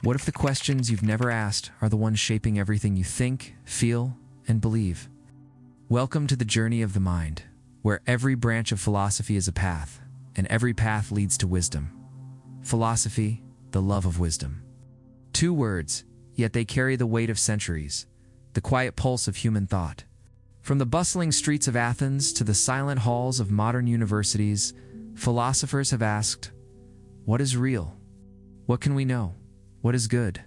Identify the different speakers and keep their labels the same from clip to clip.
Speaker 1: What if the questions you've never asked are the ones shaping everything you think, feel, and believe? Welcome to the journey of the mind, where every branch of philosophy is a path, and every path leads to wisdom. Philosophy, the love of wisdom. Two words, yet they carry the weight of centuries, the quiet pulse of human thought. From the bustling streets of Athens to the silent halls of modern universities, philosophers have asked, what is real? What can we know? What is good?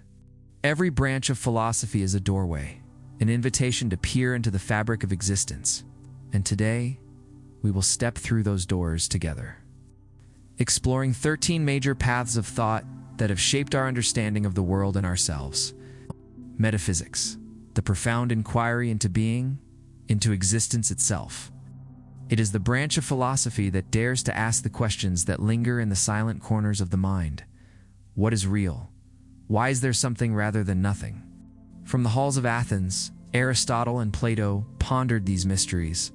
Speaker 1: Every branch of philosophy is a doorway, an invitation to peer into the fabric of existence. And today, we will step through those doors together, exploring 13 major paths of thought that have shaped our understanding of the world and ourselves. Metaphysics, the profound inquiry into being, into existence itself. It is the branch of philosophy that dares to ask the questions that linger in the silent corners of the mind. What is real? Why is there something rather than nothing? From the halls of Athens, Aristotle and Plato pondered these mysteries,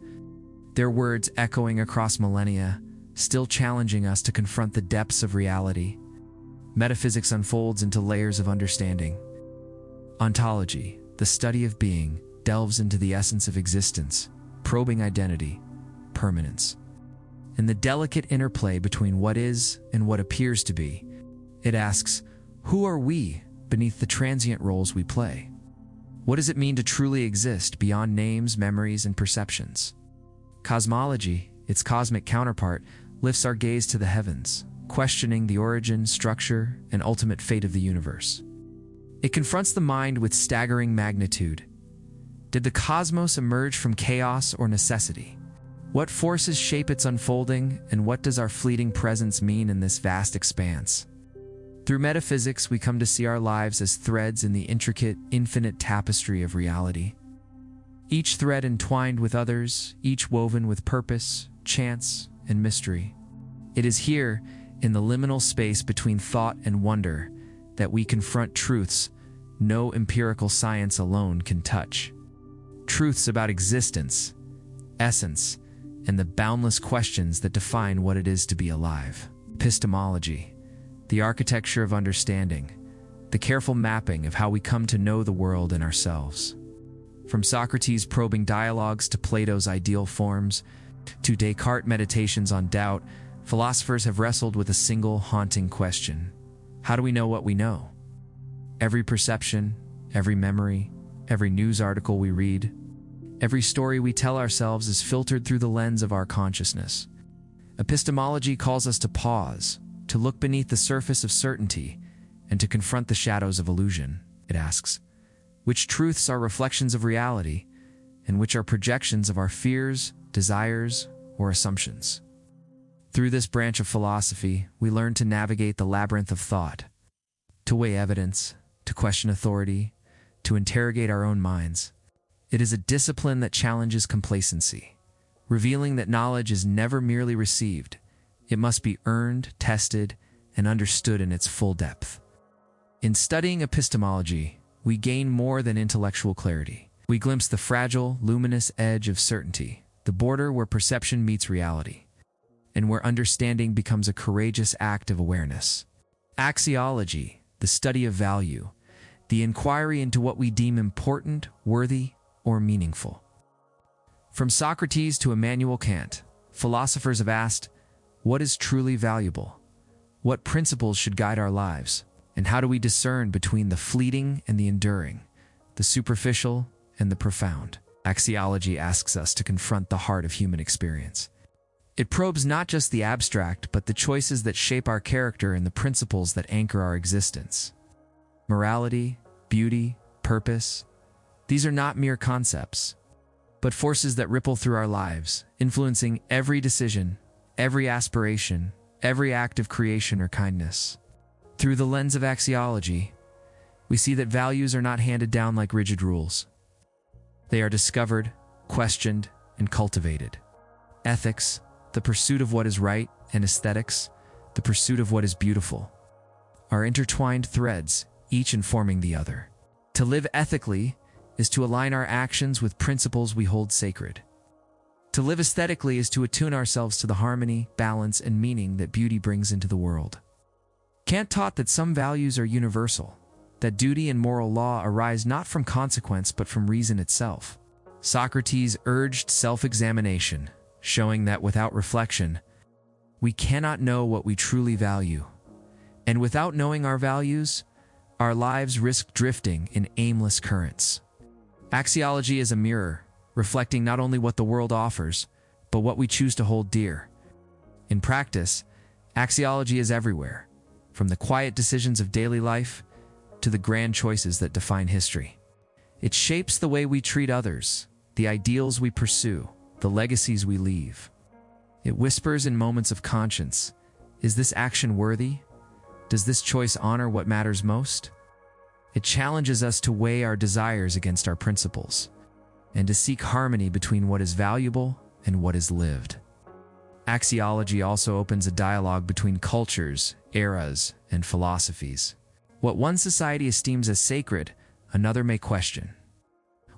Speaker 1: their words echoing across millennia, still challenging us to confront the depths of reality. Metaphysics unfolds into layers of understanding. Ontology, the study of being, delves into the essence of existence, probing identity, permanence, and the delicate interplay between what is and what appears to be. It asks, who are we beneath the transient roles we play? What does it mean to truly exist beyond names, memories, and perceptions? Cosmology, its cosmic counterpart, lifts our gaze to the heavens, questioning the origin, structure, and ultimate fate of the universe. It confronts the mind with staggering magnitude. Did the cosmos emerge from chaos or necessity? What forces shape its unfolding, and what does our fleeting presence mean in this vast expanse? Through metaphysics, we come to see our lives as threads in the intricate, infinite tapestry of reality. Each thread entwined with others, each woven with purpose, chance, and mystery. It is here, in the liminal space between thought and wonder, that we confront truths no empirical science alone can touch. Truths about existence, essence, and the boundless questions that define what it is to be alive. Epistemology, the architecture of understanding, the careful mapping of how we come to know the world and ourselves. From Socrates' probing dialogues to Plato's ideal forms, to Descartes' meditations on doubt, philosophers have wrestled with a single haunting question. How do we know what we know? Every perception, every memory, every news article we read, every story we tell ourselves is filtered through the lens of our consciousness. Epistemology calls us to pause, to look beneath the surface of certainty, and to confront the shadows of illusion. It asks, which truths are reflections of reality, and which are projections of our fears, desires, or assumptions? Through this branch of philosophy, we learn to navigate the labyrinth of thought, to weigh evidence, to question authority, to interrogate our own minds. It is a discipline that challenges complacency, revealing that knowledge is never merely received. It must be earned, tested, and understood in its full depth. In studying epistemology, we gain more than intellectual clarity. We glimpse the fragile, luminous edge of certainty, the border where perception meets reality, and where understanding becomes a courageous act of awareness. Axiology, the study of value, the inquiry into what we deem important, worthy, or meaningful. From Socrates to Immanuel Kant, philosophers have asked, what is truly valuable? What principles should guide our lives? And how do we discern between the fleeting and the enduring, the superficial and the profound? Axiology asks us to confront the heart of human experience. It probes not just the abstract, but the choices that shape our character and the principles that anchor our existence. Morality, beauty, purpose, these are not mere concepts, but forces that ripple through our lives, influencing every decision, every aspiration, every act of creation or kindness. Through the lens of axiology, we see that values are not handed down like rigid rules. They are discovered, questioned, and cultivated. Ethics, the pursuit of what is right, and aesthetics, the pursuit of what is beautiful, are intertwined threads, each informing the other. To live ethically is to align our actions with principles we hold sacred. To live aesthetically is to attune ourselves to the harmony, balance, and meaning that beauty brings into the world. Kant taught that some values are universal, that duty and moral law arise not from consequence but from reason itself. Socrates urged self-examination, showing that without reflection, we cannot know what we truly value. And without knowing our values, our lives risk drifting in aimless currents. Axiology is a mirror, reflecting not only what the world offers, but what we choose to hold dear. In practice, axiology is everywhere, from the quiet decisions of daily life to the grand choices that define history. It shapes the way we treat others, the ideals we pursue, the legacies we leave. It whispers in moments of conscience, is this action worthy? Does this choice honor what matters most? It challenges us to weigh our desires against our principles, and to seek harmony between what is valuable and what is lived. Axiology also opens a dialogue between cultures, eras, and philosophies. What one society esteems as sacred, another may question.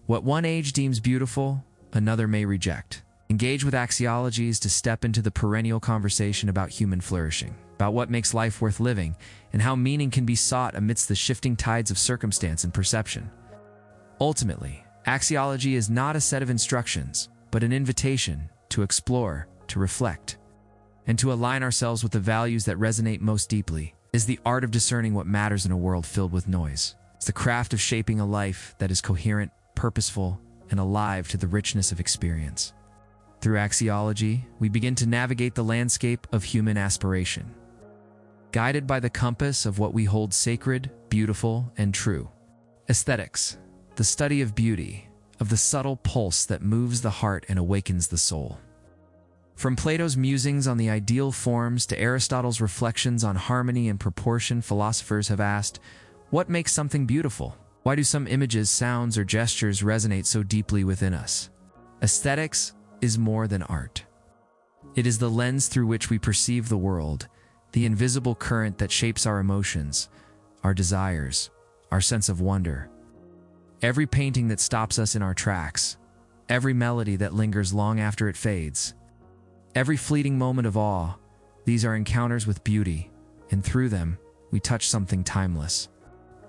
Speaker 1: What one age deems beautiful, another may reject. Engage with axiology is to step into the perennial conversation about human flourishing, about what makes life worth living, and how meaning can be sought amidst the shifting tides of circumstance and perception. Ultimately, axiology is not a set of instructions, but an invitation to explore, to reflect, and to align ourselves with the values that resonate most deeply. Is the art of discerning what matters in a world filled with noise. It's the craft of shaping a life that is coherent, purposeful, and alive to the richness of experience. Through axiology, we begin to navigate the landscape of human aspiration, guided by the compass of what we hold sacred, beautiful, and true. Aesthetics, the study of beauty, of the subtle pulse that moves the heart and awakens the soul. From Plato's musings on the ideal forms to Aristotle's reflections on harmony and proportion, philosophers have asked, what makes something beautiful? Why do some images, sounds, or gestures resonate so deeply within us? Aesthetics is more than art. It is the lens through which we perceive the world, the invisible current that shapes our emotions, our desires, our sense of wonder. Every painting that stops us in our tracks, every melody that lingers long after it fades, every fleeting moment of awe, these are encounters with beauty, and through them, we touch something timeless.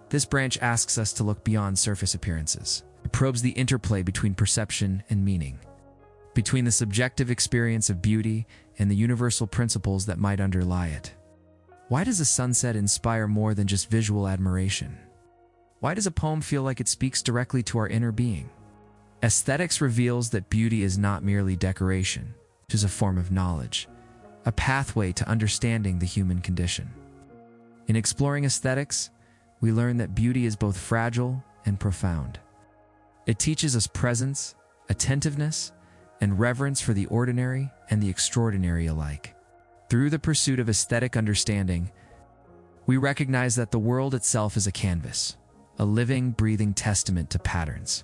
Speaker 1: This branch asks us to look beyond surface appearances. It probes the interplay between perception and meaning, between the subjective experience of beauty and the universal principles that might underlie it. Why does a sunset inspire more than just visual admiration? Why does a poem feel like it speaks directly to our inner being? Aesthetics reveals that beauty is not merely decoration, it is a form of knowledge, a pathway to understanding the human condition. In exploring aesthetics, we learn that beauty is both fragile and profound. It teaches us presence, attentiveness, and reverence for the ordinary and the extraordinary alike. Through the pursuit of aesthetic understanding, we recognize that the world itself is a canvas, a living, breathing testament to patterns,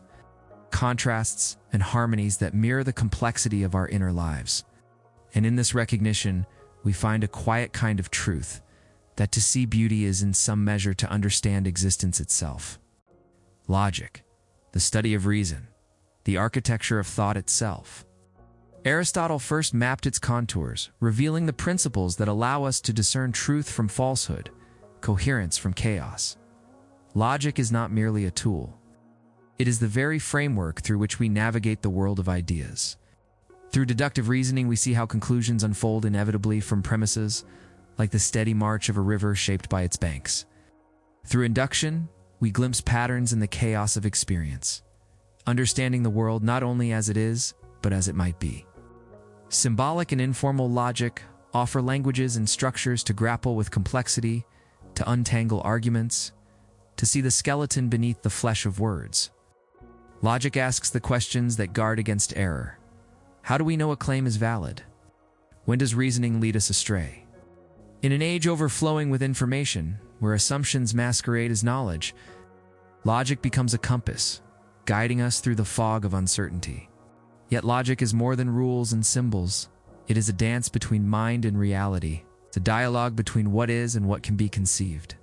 Speaker 1: contrasts, and harmonies that mirror the complexity of our inner lives. And in this recognition, we find a quiet kind of truth, that to see beauty is in some measure to understand existence itself. Logic, the study of reason, the architecture of thought itself. Aristotle first mapped its contours, revealing the principles that allow us to discern truth from falsehood, coherence from chaos. Logic is not merely a tool. It is the very framework through which we navigate the world of ideas. Through deductive reasoning, we see how conclusions unfold inevitably from premises, like the steady march of a river shaped by its banks. Through induction, we glimpse patterns in the chaos of experience, understanding the world not only as it is, but as it might be. Symbolic and informal logic offer languages and structures to grapple with complexity, to untangle arguments, to see the skeleton beneath the flesh of words. Logic asks the questions that guard against error. How do we know a claim is valid? When does reasoning lead us astray? In an age overflowing with information, where assumptions masquerade as knowledge, logic becomes a compass, guiding us through the fog of uncertainty. Yet logic is more than rules and symbols. It is a dance between mind and reality. It's a dialogue between what is and what can be conceived.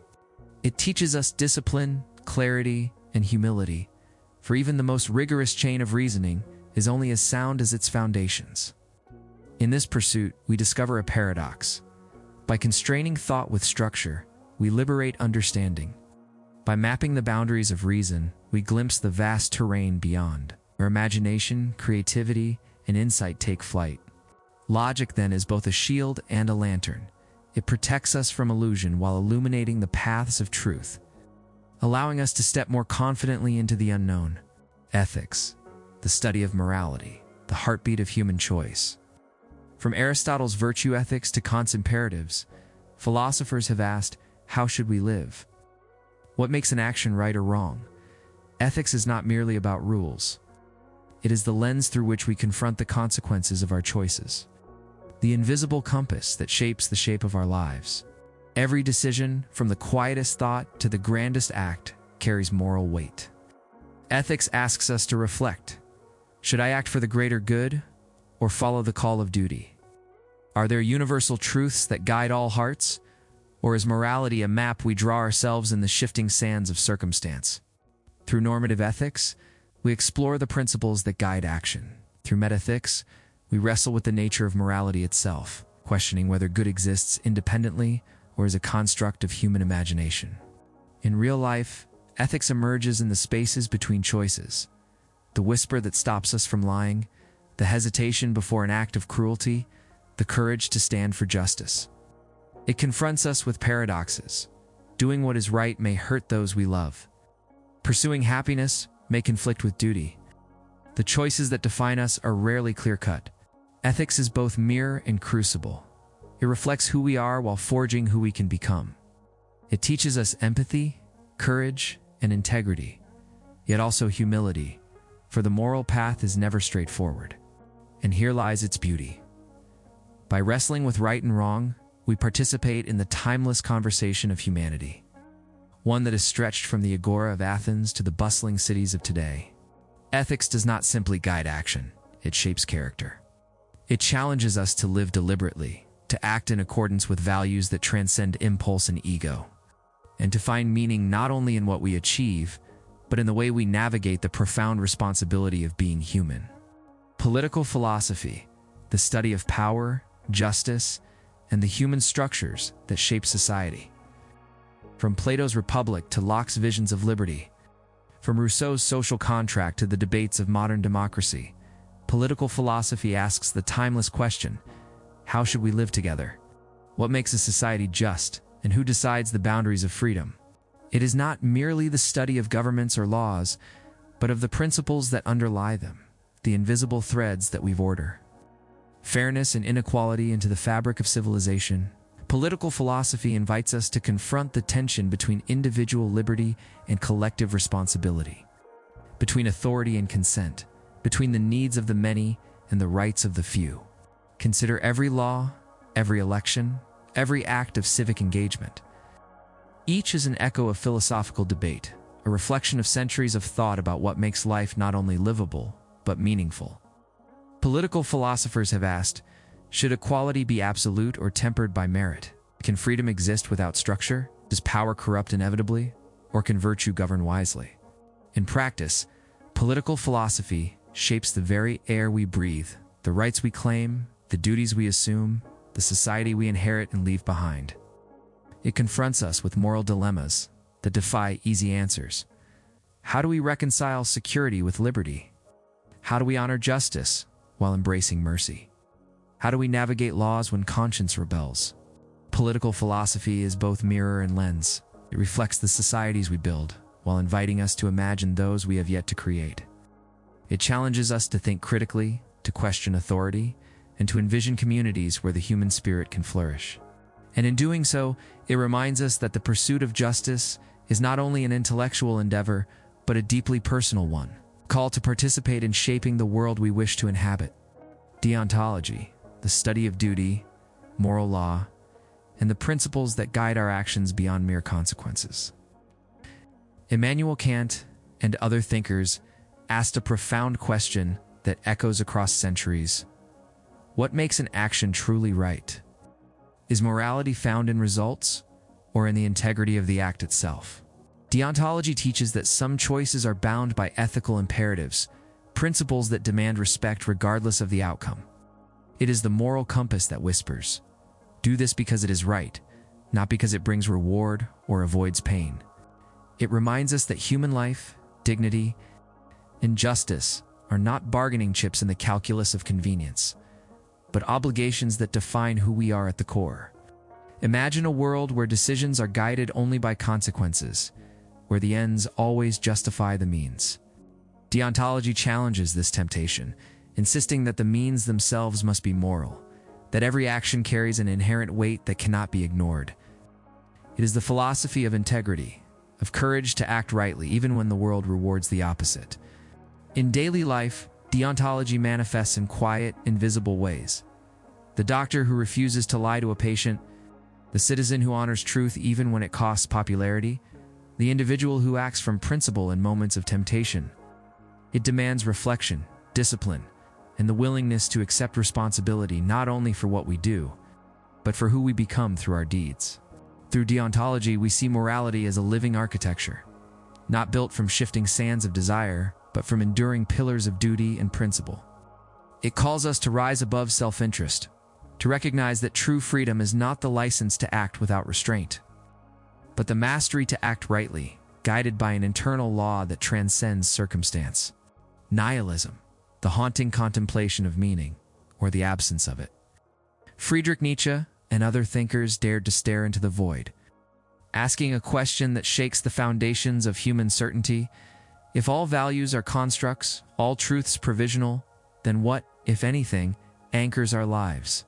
Speaker 1: It teaches us discipline, clarity, and humility, for even the most rigorous chain of reasoning is only as sound as its foundations. In this pursuit, we discover a paradox. By constraining thought with structure, we liberate understanding. By mapping the boundaries of reason, we glimpse the vast terrain beyond, where imagination, creativity, and insight take flight. Logic, then, is both a shield and a lantern. It protects us from illusion while illuminating the paths of truth, allowing us to step more confidently into the unknown. Ethics, the study of morality, the heartbeat of human choice. From Aristotle's virtue ethics to Kant's imperatives, philosophers have asked, how should we live? What makes an action right or wrong? Ethics is not merely about rules. It is the lens through which we confront the consequences of our choices, the invisible compass that shapes the shape of our lives. Every decision, from the quietest thought to the grandest act, carries moral weight. Ethics asks us to reflect. Should I act for the greater good or follow the call of duty? Are there universal truths that guide all hearts, or is morality a map we draw ourselves in the shifting sands of circumstance? Through normative ethics, we explore the principles that guide action. Through metaphysics, we wrestle with the nature of morality itself, questioning whether good exists independently or is a construct of human imagination. In real life, ethics emerges in the spaces between choices. The whisper that stops us from lying, the hesitation before an act of cruelty, the courage to stand for justice. It confronts us with paradoxes. Doing what is right may hurt those we love. Pursuing happiness may conflict with duty. The choices that define us are rarely clear-cut. Ethics is both mirror and crucible. It reflects who we are while forging who we can become. It teaches us empathy, courage, and integrity, yet also humility, for the moral path is never straightforward. And here lies its beauty. By wrestling with right and wrong, we participate in the timeless conversation of humanity, one that is stretched from the agora of Athens to the bustling cities of today. Ethics does not simply guide action, it shapes character. It challenges us to live deliberately, to act in accordance with values that transcend impulse and ego, and to find meaning not only in what we achieve, but in the way we navigate the profound responsibility of being human. Political philosophy, the study of power, justice, and the human structures that shape society. From Plato's Republic to Locke's visions of liberty, from Rousseau's social contract to the debates of modern democracy, political philosophy asks the timeless question, how should we live together? What makes a society just, and who decides the boundaries of freedom? It is not merely the study of governments or laws, but of the principles that underlie them, the invisible threads that weave order, fairness and inequality into the fabric of civilization. Political philosophy invites us to confront the tension between individual liberty and collective responsibility, between authority and consent, between the needs of the many and the rights of the few. Consider every law, every election, every act of civic engagement. Each is an echo of philosophical debate, a reflection of centuries of thought about what makes life not only livable, but meaningful. Political philosophers have asked, should equality be absolute or tempered by merit? Can freedom exist without structure? Does power corrupt inevitably? Or can virtue govern wisely? In practice, political philosophy shapes the very air we breathe, the rights we claim, the duties we assume, the society we inherit and leave behind. It confronts us with moral dilemmas that defy easy answers. How do we reconcile security with liberty? How do we honor justice while embracing mercy? How do we navigate laws when conscience rebels? Political philosophy is both mirror and lens. It reflects the societies we build, while inviting us to imagine those we have yet to create. It challenges us to think critically, to question authority, and to envision communities where the human spirit can flourish. And in doing so, it reminds us that the pursuit of justice is not only an intellectual endeavor, but a deeply personal one, called to participate in shaping the world we wish to inhabit. Deontology, the study of duty, moral law, and the principles that guide our actions beyond mere consequences. Immanuel Kant and other thinkers asked a profound question that echoes across centuries. What makes an action truly right? Is morality found in results, or in the integrity of the act itself? Deontology teaches that some choices are bound by ethical imperatives, principles that demand respect regardless of the outcome. It is the moral compass that whispers, do this because it is right, not because it brings reward or avoids pain. It reminds us that human life, dignity, and justice are not bargaining chips in the calculus of convenience, but obligations that define who we are at the core. Imagine a world where decisions are guided only by consequences, where the ends always justify the means. Deontology challenges this temptation, insisting that the means themselves must be moral, that every action carries an inherent weight that cannot be ignored. It is the philosophy of integrity, of courage to act rightly even when the world rewards the opposite. In daily life, deontology manifests in quiet, invisible ways. The doctor who refuses to lie to a patient, the citizen who honors truth even when it costs popularity, the individual who acts from principle in moments of temptation. It demands reflection, discipline, and the willingness to accept responsibility not only for what we do, but for who we become through our deeds. Through deontology, we see morality as a living architecture, not built from shifting sands of desire, but from enduring pillars of duty and principle. It calls us to rise above self-interest, to recognize that true freedom is not the license to act without restraint, but the mastery to act rightly, guided by an internal law that transcends circumstance. Nihilism, the haunting contemplation of meaning, or the absence of it. Friedrich Nietzsche and other thinkers dared to stare into the void, asking a question that shakes the foundations of human certainty. If all values are constructs, all truths provisional, then what, if anything, anchors our lives?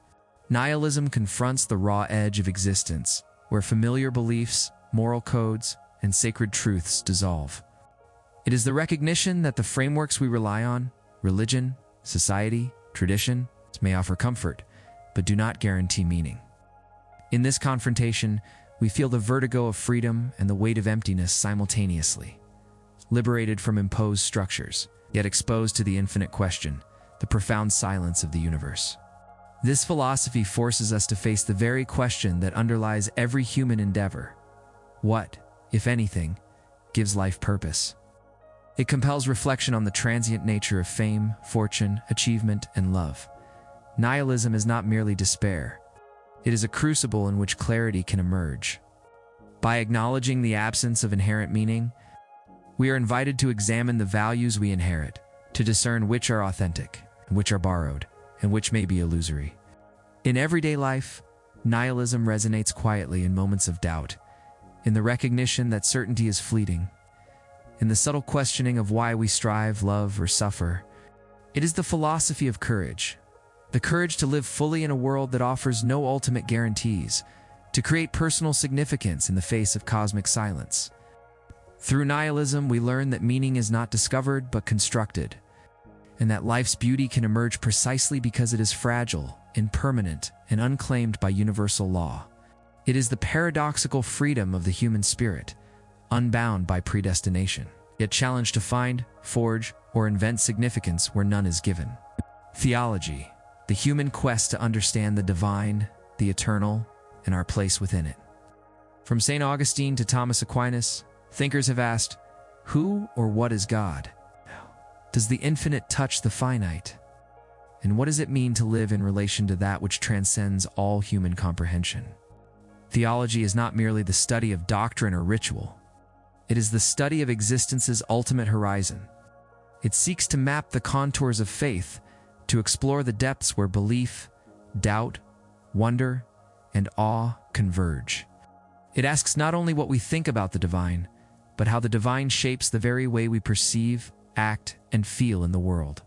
Speaker 1: Nihilism confronts the raw edge of existence, where familiar beliefs, moral codes, and sacred truths dissolve. It is the recognition that the frameworks we rely on, religion, society, tradition, may offer comfort, but do not guarantee meaning. In this confrontation, we feel the vertigo of freedom and the weight of emptiness simultaneously. Liberated from imposed structures, yet exposed to the infinite question, the profound silence of the universe. This philosophy forces us to face the very question that underlies every human endeavor. What, if anything, gives life purpose? It compels reflection on the transient nature of fame, fortune, achievement, and love. Nihilism is not merely despair. It is a crucible in which clarity can emerge. By acknowledging the absence of inherent meaning, we are invited to examine the values we inherit, to discern which are authentic, and which are borrowed, and which may be illusory. In everyday life, nihilism resonates quietly in moments of doubt, in the recognition that certainty is fleeting, in the subtle questioning of why we strive, love, or suffer. It is the philosophy of courage, the courage to live fully in a world that offers no ultimate guarantees, to create personal significance in the face of cosmic silence. Through nihilism, we learn that meaning is not discovered but constructed, and that life's beauty can emerge precisely because it is fragile, impermanent, and unclaimed by universal law. It is the paradoxical freedom of the human spirit, unbound by predestination, yet challenged to find, forge, or invent significance where none is given. Theology, the human quest to understand the divine, the eternal, and our place within it. From St. Augustine to Thomas Aquinas, thinkers have asked, who or what is God? Does the infinite touch the finite? And what does it mean to live in relation to that which transcends all human comprehension? Theology is not merely the study of doctrine or ritual. It is the study of existence's ultimate horizon. It seeks to map the contours of faith, to explore the depths where belief, doubt, wonder, and awe converge. It asks not only what we think about the divine, but how the divine shapes the very way we perceive, act, and feel in the world.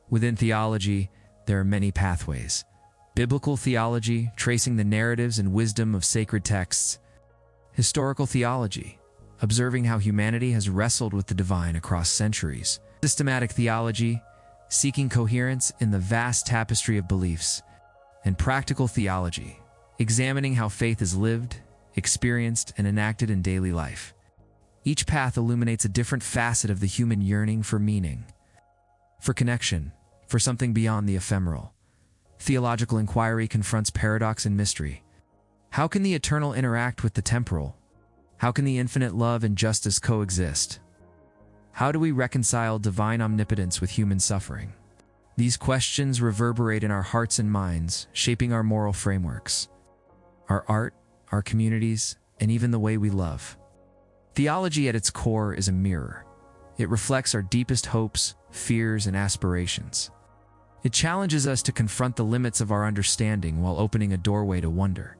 Speaker 1: Within theology, there are many pathways. Biblical theology, tracing the narratives and wisdom of sacred texts. Historical theology, observing how humanity has wrestled with the divine across centuries. Systematic theology, seeking coherence in the vast tapestry of beliefs. And practical theology, examining how faith is lived, experienced, and enacted in daily life. Each path illuminates a different facet of the human yearning for meaning, for connection, for something beyond the ephemeral. Theological inquiry confronts paradox and mystery. How can the eternal interact with the temporal? How can the infinite love and justice coexist? How do we reconcile divine omnipotence with human suffering? These questions reverberate in our hearts and minds, shaping our moral frameworks, our art, our communities, and even the way we love. Theology at its core is a mirror. It reflects our deepest hopes, fears, and aspirations. It challenges us to confront the limits of our understanding while opening a doorway to wonder.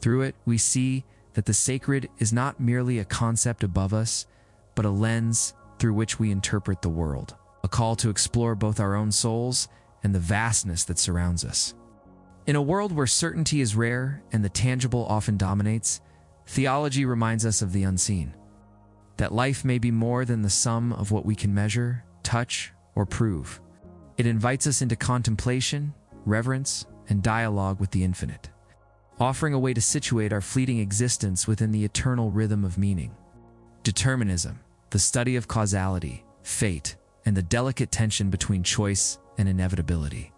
Speaker 1: Through it, we see that the sacred is not merely a concept above us, but a lens through which we interpret the world, a call to explore both our own souls and the vastness that surrounds us. In a world where certainty is rare and the tangible often dominates, theology reminds us of the unseen. That life may be more than the sum of what we can measure, touch, or prove. It invites us into contemplation, reverence, and dialogue with the infinite, offering a way to situate our fleeting existence within the eternal rhythm of meaning. Determinism, the study of causality, fate, and the delicate tension between choice and inevitability.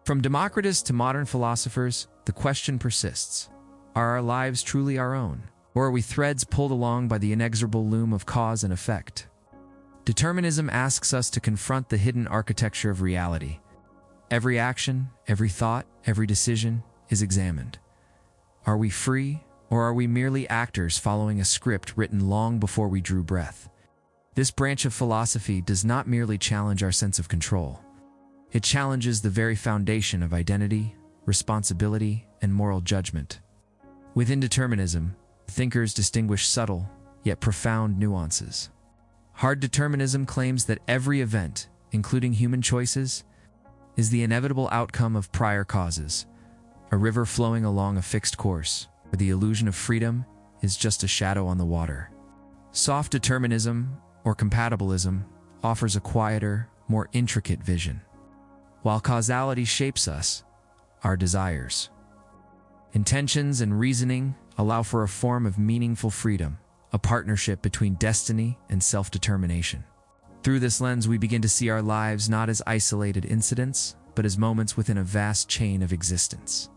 Speaker 1: From Democritus to modern philosophers, the question persists: are our lives truly our own? Or are we threads pulled along by the inexorable loom of cause and effect? Determinism asks us to confront the hidden architecture of reality. Every action, every thought, every decision is examined. Are we free, or are we merely actors following a script written long before we drew breath? This branch of philosophy does not merely challenge our sense of control. It challenges the very foundation of identity, responsibility, and moral judgment. Within determinism, thinkers distinguish subtle, yet profound nuances. Hard determinism claims that every event, including human choices, is the inevitable outcome of prior causes, a river flowing along a fixed course, where the illusion of freedom is just a shadow on the water. Soft determinism, or compatibilism, offers a quieter, more intricate vision. While causality shapes us, our desires, intentions, and reasoning allow for a form of meaningful freedom, a partnership between destiny and self-determination. Through this lens, we begin to see our lives not as isolated incidents, but as moments within a vast chain of existence.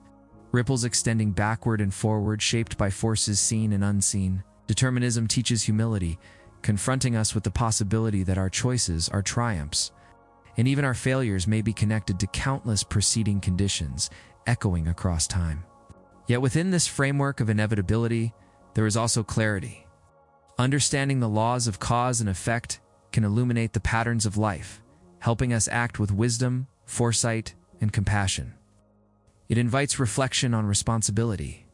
Speaker 1: Ripples extending backward and forward, shaped by forces seen and unseen. Determinism teaches humility, confronting us with the possibility that our choices are triumphs, and even our failures may be connected to countless preceding conditions, echoing across time. Yet within this framework of inevitability, there is also clarity. Understanding the laws of cause and effect can illuminate the patterns of life, helping us act with wisdom, foresight, and compassion. It invites reflection on responsibility.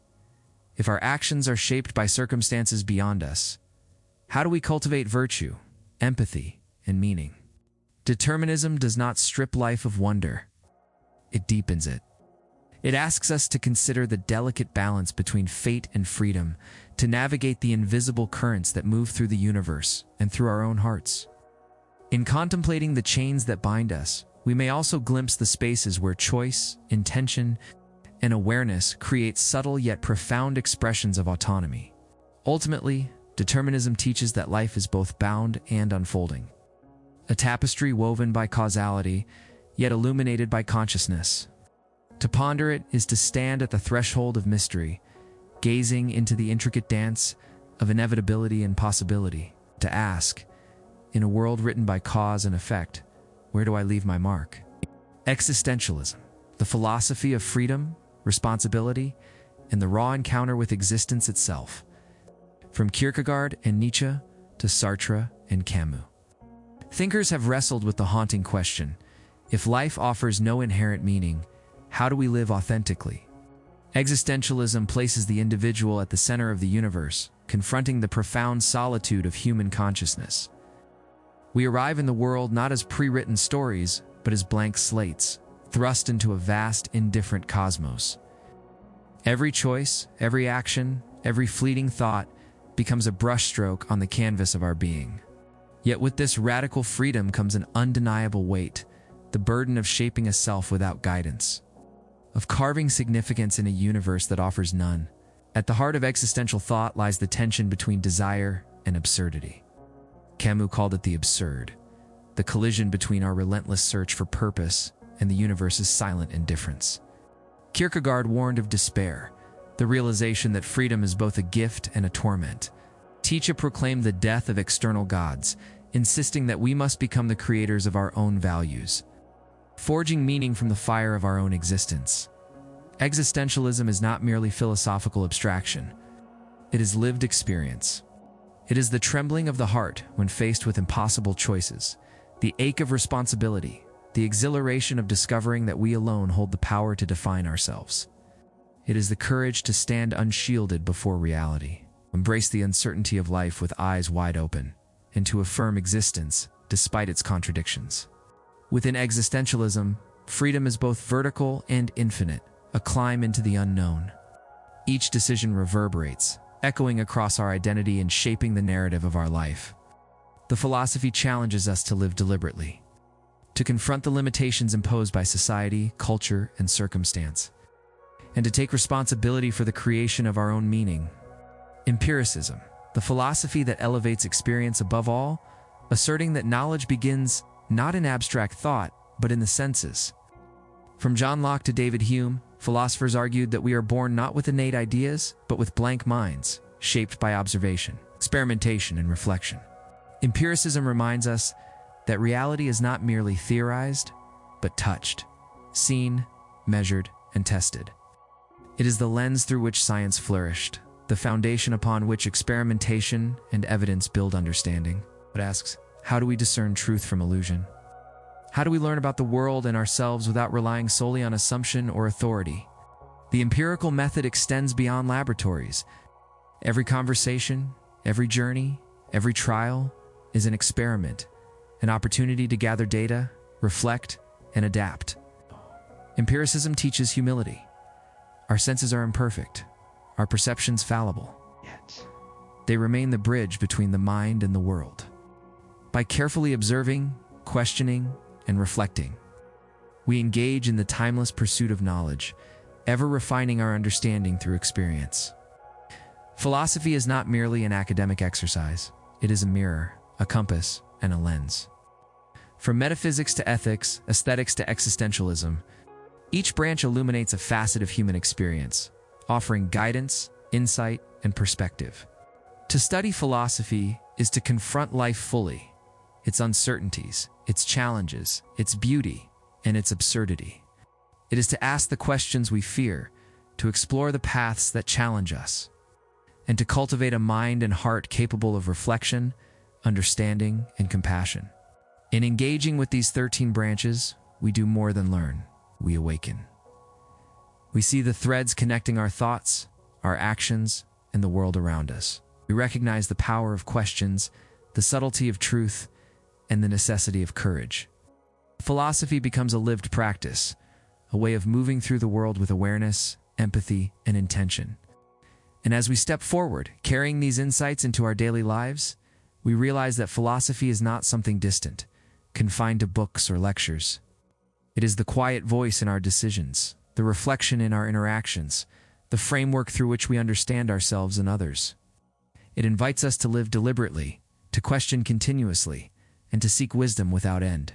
Speaker 1: If our actions are shaped by circumstances beyond us, how do we cultivate virtue, empathy, and meaning? Determinism does not strip life of wonder. It deepens it. It asks us to consider the delicate balance between fate and freedom, to navigate the invisible currents that move through the universe and through our own hearts. In contemplating the chains that bind us, we may also glimpse the spaces where choice, intention, and awareness create subtle yet profound expressions of autonomy. Ultimately, determinism teaches that life is both bound and unfolding. A tapestry woven by causality, yet illuminated by consciousness. To ponder it is to stand at the threshold of mystery, gazing into the intricate dance of inevitability and possibility. To ask, in a world written by cause and effect, where do I leave my mark? Existentialism, the philosophy of freedom, responsibility, and the raw encounter with existence itself. From Kierkegaard and Nietzsche to Sartre and Camus. Thinkers have wrestled with the haunting question: if life offers no inherent meaning, how do we live authentically? Existentialism places the individual at the center of the universe, confronting the profound solitude of human consciousness. We arrive in the world not as pre-written stories, but as blank slates, thrust into a vast, indifferent cosmos. Every choice, every action, every fleeting thought becomes a brushstroke on the canvas of our being. Yet with this radical freedom comes an undeniable weight, the burden of shaping a self without guidance, of carving significance in a universe that offers none. At the heart of existential thought lies the tension between desire and absurdity. Camus called it the absurd, the collision between our relentless search for purpose and the universe's silent indifference. Kierkegaard warned of despair, the realization that freedom is both a gift and a torment. Nietzsche proclaimed the death of external gods, insisting that we must become the creators of our own values, forging meaning from the fire of our own existence. Existentialism is not merely philosophical abstraction. It is lived experience. It is the trembling of the heart when faced with impossible choices, the ache of responsibility, the exhilaration of discovering that we alone hold the power to define ourselves. It is the courage to stand unshielded before reality, embrace the uncertainty of life with eyes wide open, and to affirm existence despite its contradictions. Within existentialism, freedom is both vertical and infinite, a climb into the unknown. Each decision reverberates, echoing across our identity and shaping the narrative of our life. The philosophy challenges us to live deliberately, to confront the limitations imposed by society, culture, and circumstance, and to take responsibility for the creation of our own meaning. Empiricism, the philosophy that elevates experience above all, asserting that knowledge begins not in abstract thought, but in the senses. From John Locke to David Hume, philosophers argued that we are born not with innate ideas, but with blank minds, shaped by observation, experimentation, and reflection. Empiricism reminds us that reality is not merely theorized, but touched, seen, measured, and tested. It is the lens through which science flourished, the foundation upon which experimentation and evidence build understanding. It asks, how do we discern truth from illusion? How do we learn about the world and ourselves without relying solely on assumption or authority? The empirical method extends beyond laboratories. Every conversation, every journey, every trial is an experiment, an opportunity to gather data, reflect, and adapt. Empiricism teaches humility. Our senses are imperfect, our perceptions fallible, yet they remain the bridge between the mind and the world. By carefully observing, questioning, and reflecting, we engage in the timeless pursuit of knowledge, ever refining our understanding through experience. Philosophy is not merely an academic exercise. It is a mirror, a compass, and a lens. From metaphysics to ethics, aesthetics to existentialism, each branch illuminates a facet of human experience, offering guidance, insight, and perspective. To study philosophy is to confront life fully, its uncertainties, its challenges, its beauty, and its absurdity. It is to ask the questions we fear, to explore the paths that challenge us, and to cultivate a mind and heart capable of reflection, understanding, and compassion. In engaging with these 13 branches, we do more than learn, we awaken. We see the threads connecting our thoughts, our actions, and the world around us. We recognize the power of questions, the subtlety of truth, and the necessity of courage. Philosophy becomes a lived practice, a way of moving through the world with awareness, empathy, and intention. And as we step forward, carrying these insights into our daily lives, we realize that philosophy is not something distant, confined to books or lectures. It is the quiet voice in our decisions, the reflection in our interactions, the framework through which we understand ourselves and others. It invites us to live deliberately, to question continuously, and to seek wisdom without end.